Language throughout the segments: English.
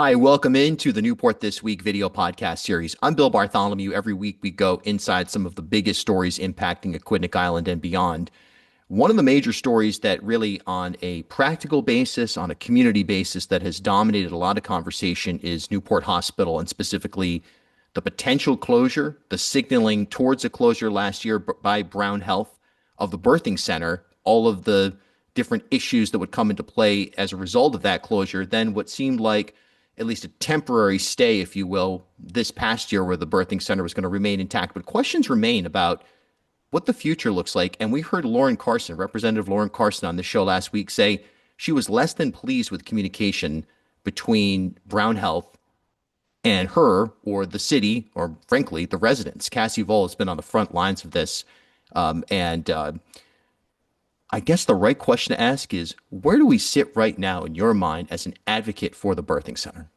Hi, welcome into the Newport This Week video podcast series. I'm Bill Bartholomew. Every week we go inside some of the biggest stories impacting Aquidneck Island and beyond. One of the major stories that really on a practical basis, on a community basis that has dominated a lot of conversation is Newport Hospital and specifically the potential closure, the signaling towards a closure last year by Brown Health of the birthing center, all of the different issues that would come into play as a result of that closure, then what seemed like at least a temporary stay, if you will, this past year where the birthing center was going to remain intact. But questions remain about what the future looks like. And we heard Lauren Carson, Representative Lauren Carson, on the show last week say she was less than pleased with communication between Brown Health and her or the city or, frankly, the residents. Cassie Voll has been on the front lines of this. And I guess the right question to ask is, where do we sit right now in your mind as an advocate for the birthing center?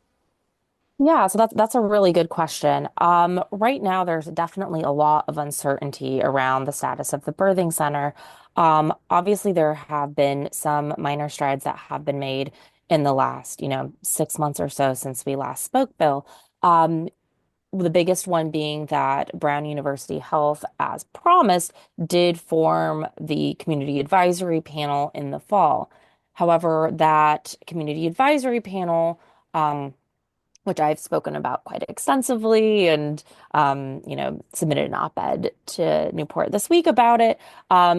Yeah, so that's a really good question. Right now, there's definitely a lot of uncertainty around the status of the birthing center. Obviously, there have been some minor strides that have been made in the last, 6 months or so since we last spoke, Bill. Um, the biggest one being that Brown University Health, as promised, did form the community advisory panel in the fall. However, that community advisory panel, which I've spoken about quite extensively and submitted an op-ed to Newport this week about it,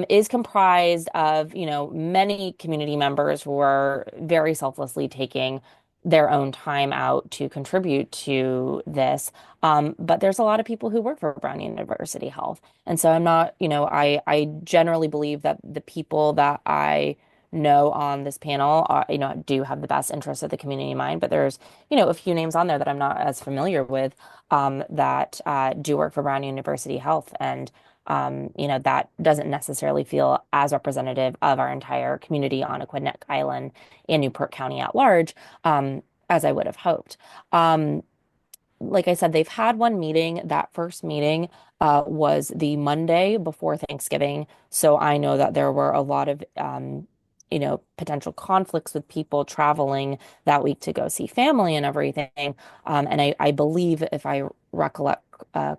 is comprised of, many community members who are very selflessly taking their own time out to contribute to this. But there's a lot of people who work for Brown University Health. And so I'm not, I generally believe that the people that I know on this panel are, do have the best interests of the community in mind, but there's a few names on there that I'm not as familiar with that do work for Brown University Health. And, that doesn't necessarily feel as representative of our entire community on Aquidneck Island and Newport County at large as I would have hoped. Like I said, they've had one meeting. That first meeting was the Monday before Thanksgiving. So I know that there were a lot of potential conflicts with people traveling that week to go see family and everything. And I believe, if I recollect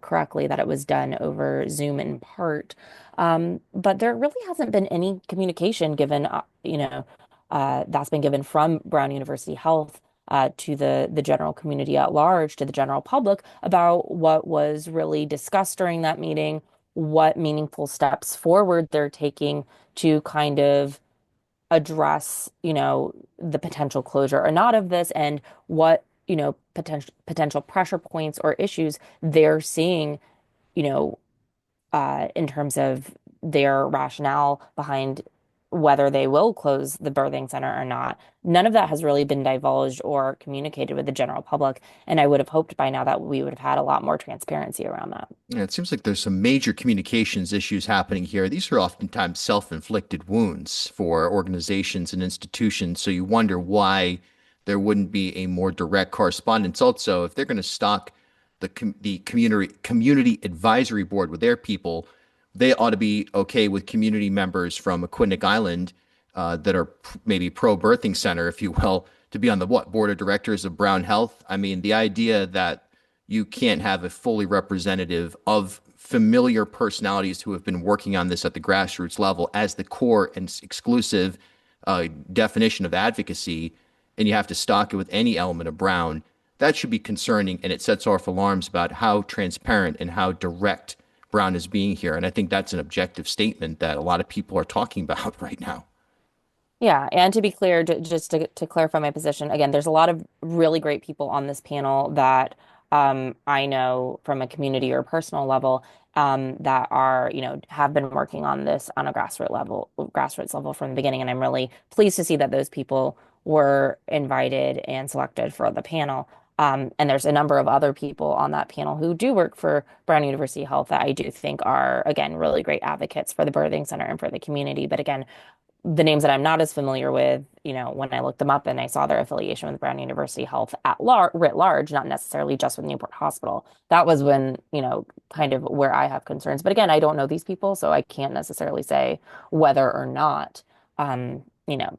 correctly, that it was done over Zoom in part. But there really hasn't been any communication given, that's been given from Brown University Health to the general community at large, to the general public, about what was really discussed during that meeting, what meaningful steps forward they're taking to kind of address, the potential closure or not of this, and what, potential pressure points or issues they're seeing, you know, in terms of their rationale behind whether they will close the birthing center or not. None of that has really been divulged or communicated with the general public, and I would have hoped by now that we would have had a lot more transparency around that. Yeah, it seems like there's some major communications issues happening here. These are oftentimes self-inflicted wounds for organizations and institutions. So you wonder why there wouldn't be a more direct correspondence. Also, if they're going to stock the community advisory board with their people, they ought to be okay with community members from Aquidneck Island that are maybe pro birthing center, if you will, to be on the board of directors of Brown Health. I mean, the idea that you can't have a fully representative of familiar personalities who have been working on this at the grassroots level as the core and exclusive definition of advocacy, and you have to stock it with any element of Brown. That should be concerning, and it sets off alarms about how transparent and how direct Brown is being here. And I think that's an objective statement that a lot of people are talking about right now. Yeah, and to be clear, just to clarify my position, again, there's a lot of really great people on this panel that I know from a community or personal level that are, have been working on this on a grassroots level from the beginning. And I'm really pleased to see that those people were invited and selected for the panel. And there's a number of other people on that panel who do work for Brown University Health that I do think are, again, really great advocates for the birthing center and for the community. But again, the names that I'm not as familiar with, when I looked them up and I saw their affiliation with Brown University Health at writ large, not necessarily just with Newport Hospital, that was when, kind of where I have concerns. But again, I don't know these people, so I can't necessarily say whether or not, um, you know,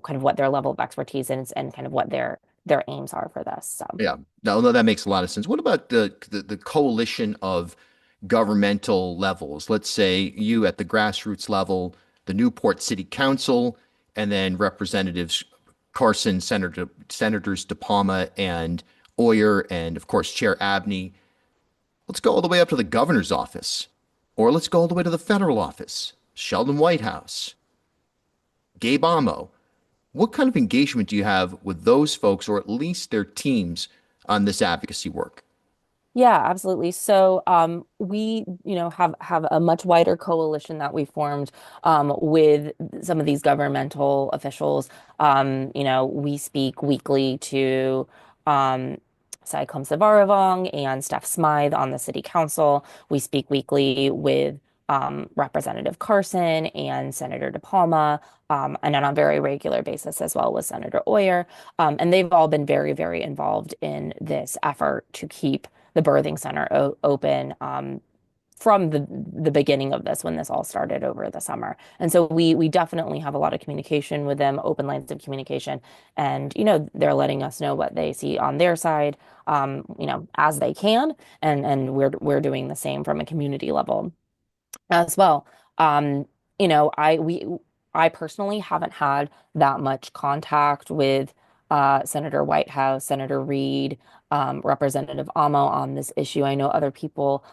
kind of what their level of expertise is and kind of what their their aims are for this. So. Yeah, no, that makes a lot of sense. What about the coalition of governmental levels? Let's say you at the grassroots level, the Newport City Council, and then Representatives Carson, Senators DePalma and Oyer, and of course Chair Abney. Let's go all the way up to the governor's office, or let's go all the way to the federal office, Sheldon Whitehouse, Gabe Amo. What kind of engagement do you have with those folks, or at least their teams, on this advocacy work? Yeah, absolutely. So we, have a much wider coalition that we formed with some of these governmental officials. We speak weekly to Saikom Savaravong and Steph Smythe on the city council. We speak weekly with Representative Carson and Senator DePalma, and on a very regular basis as well with Senator Oyer. And they've all been very, very involved in this effort to keep the birthing center open from the beginning of this when this all started over the summer. And so we definitely have a lot of communication with them, open lines of communication, and they're letting us know what they see on their side, as they can, and we're doing the same from a community level as well. Um, I personally haven't had that much contact with Senator Whitehouse, Senator Reid, Representative Amo on this issue. I know other people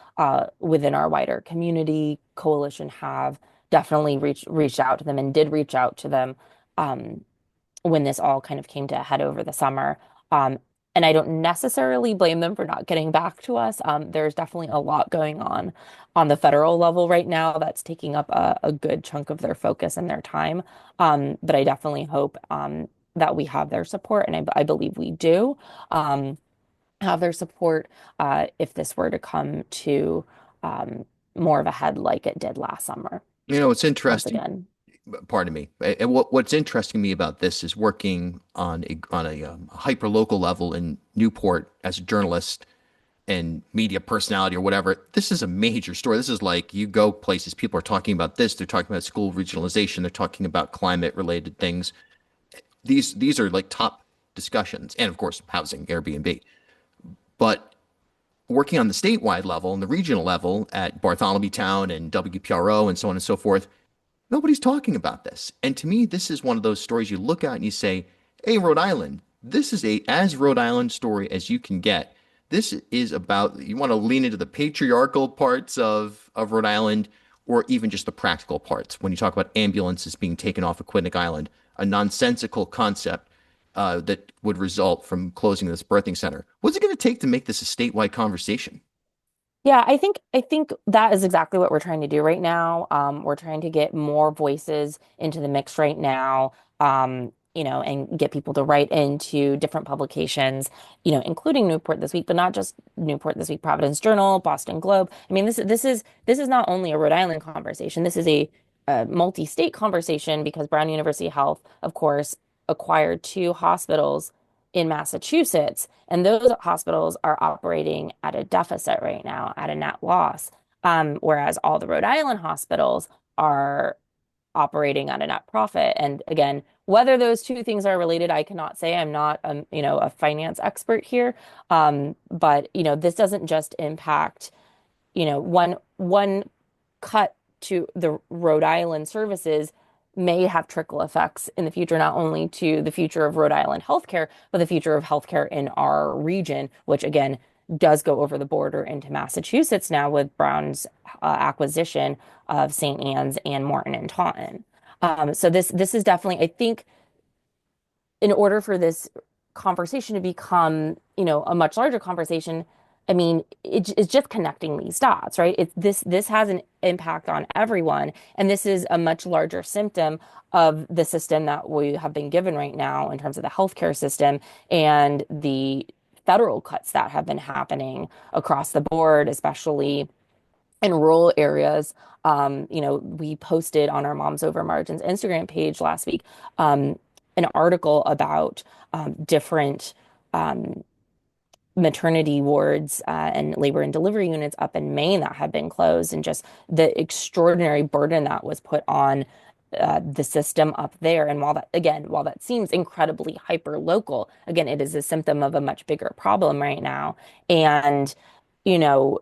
within our wider community coalition have definitely reached out to them and did reach out to them um, when this all kind of came to a head over the summer. Um, and I don't necessarily blame them for not getting back to us. There's definitely a lot going on the federal level right now that's taking up a good chunk of their focus and their time. But I definitely hope that we have their support, and I believe we do have their support if this were to come to um, more of a head like it did last summer It's once interesting. again. Pardon me. And what's interesting me about this is working on a hyper local level in Newport as a journalist and media personality or whatever. This is a major story. This is like you go places, people are talking about this. They're talking about school regionalization. They're talking about climate related things. These are like top discussions, and of course, housing, Airbnb. But working on the statewide level and the regional level at Bartholomew Town and WPRO and so on and so forth, nobody's talking about this. And to me, this is one of those stories you look at and you say, hey, Rhode Island, this is a as Rhode Island story as you can get. This is about, you want to lean into the patriarchal parts of Rhode Island or even just the practical parts. When you talk about ambulances being taken off of Aquidneck Island, a nonsensical concept that would result from closing this birthing center. What's it going to take to make this a statewide conversation? Yeah, I think that is exactly what we're trying to do right now. We're trying to get more voices into the mix right now, and get people to write into different publications, including Newport This Week, but not just Newport This Week, Providence Journal, Boston Globe. I mean, this is not only a Rhode Island conversation. This is a multi-state conversation because Brown University Health, of course, acquired two hospitals in Massachusetts. And those hospitals are operating at a deficit right now, at a net loss. Whereas all the Rhode Island hospitals are operating at a net profit. And again, whether those two things are related, I cannot say. I'm not, a finance expert here. But this doesn't just impact, one cut to the Rhode Island services may have trickle effects in the future, not only to the future of Rhode Island healthcare, but the future of healthcare in our region, which again does go over the border into Massachusetts now with Brown's acquisition of St. Anne's and Morton and Taunton. So this is definitely, I think, in order for this conversation to become, a much larger conversation, I mean, it's just connecting these dots, right? This has an impact on everyone, and this is a much larger symptom of the system that we have been given right now in terms of the healthcare system and the federal cuts that have been happening across the board, especially in rural areas. We posted on our Moms Over Margins Instagram page last week an article about different maternity wards and labor and delivery units up in Maine that had been closed, and just the extraordinary burden that was put on the system up there. And while that seems incredibly hyper local, again, it is a symptom of a much bigger problem right now. And, you know,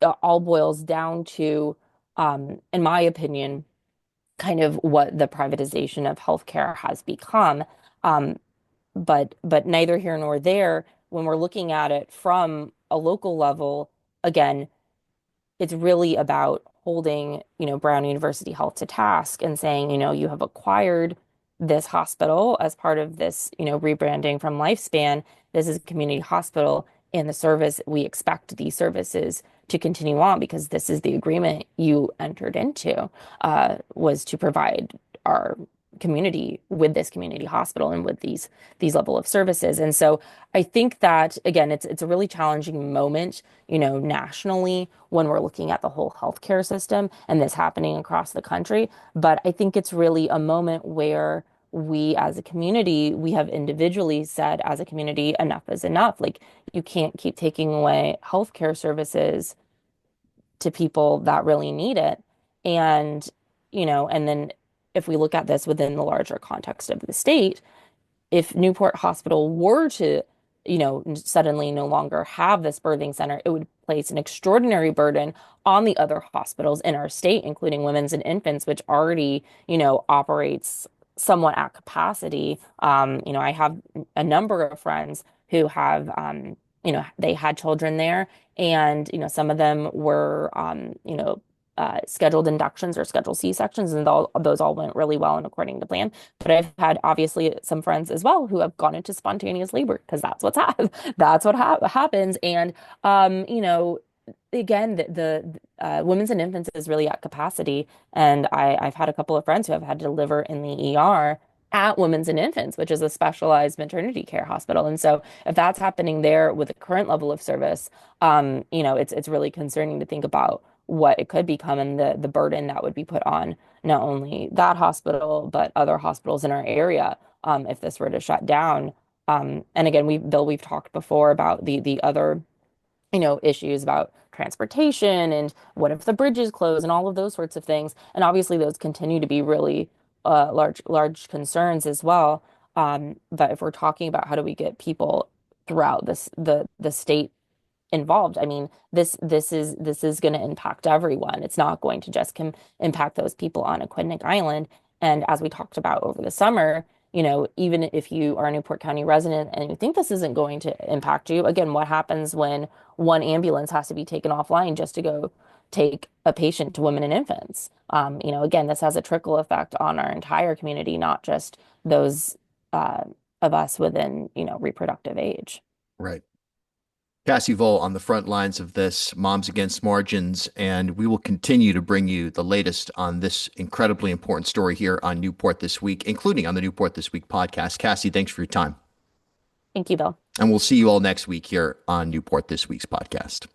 it all boils down to, in my opinion, kind of what the privatization of healthcare has become. Um, but neither here nor there, when we're looking at it from a local level, again, it's really about holding, Brown University Health to task and saying, you have acquired this hospital as part of this, rebranding from Lifespan. This is a community hospital, and the service, we expect these services to continue on because this is the agreement you entered into, was to provide our community with this community hospital and with these level of services. And so I think that again, it's a really challenging moment, nationally when we're looking at the whole healthcare system and this happening across the country. But I think it's really a moment where we as a community, we have individually said as a community, enough is enough. Like you can't keep taking away healthcare services to people that really need it. And, and then if we look at this within the larger context of the state, if Newport Hospital were to, suddenly no longer have this birthing center, it would place an extraordinary burden on the other hospitals in our state, including women's and infants, which already, operates somewhat at capacity. I have a number of friends who have, they had children there, and, some of them were, scheduled inductions or scheduled C-sections, and those all went really well and according to plan. But I've had obviously some friends as well who have gone into spontaneous labor because that's what happens. And again, the women's and infants is really at capacity, and I've had a couple of friends who have had to deliver in the ER at Women's and Infants, which is a specialized maternity care hospital. And so if that's happening there with the current level of service, it's really concerning to think about what it could become and the burden that would be put on not only that hospital, but other hospitals in our area, if this were to shut down. And again, Bill, we've talked before about the other, issues about transportation and what if the bridges close and all of those sorts of things. And obviously those continue to be really large concerns as well. But if we're talking about how do we get people throughout the state involved. I mean, this is going to impact everyone. It's not going to just impact those people on Aquidneck Island. And as we talked about over the summer, even if you are a Newport County resident and you think this isn't going to impact you, again, what happens when one ambulance has to be taken offline just to go take a patient to women and infants? Again, this has a trickle effect on our entire community, not just those of us within, reproductive age. Right. Cassie Voll on the front lines of this, Moms Against Margins, and we will continue to bring you the latest on this incredibly important story here on Newport This Week, including on the Newport This Week podcast. Cassie, thanks for your time. Thank you, Bill. And we'll see you all next week here on Newport This Week's podcast.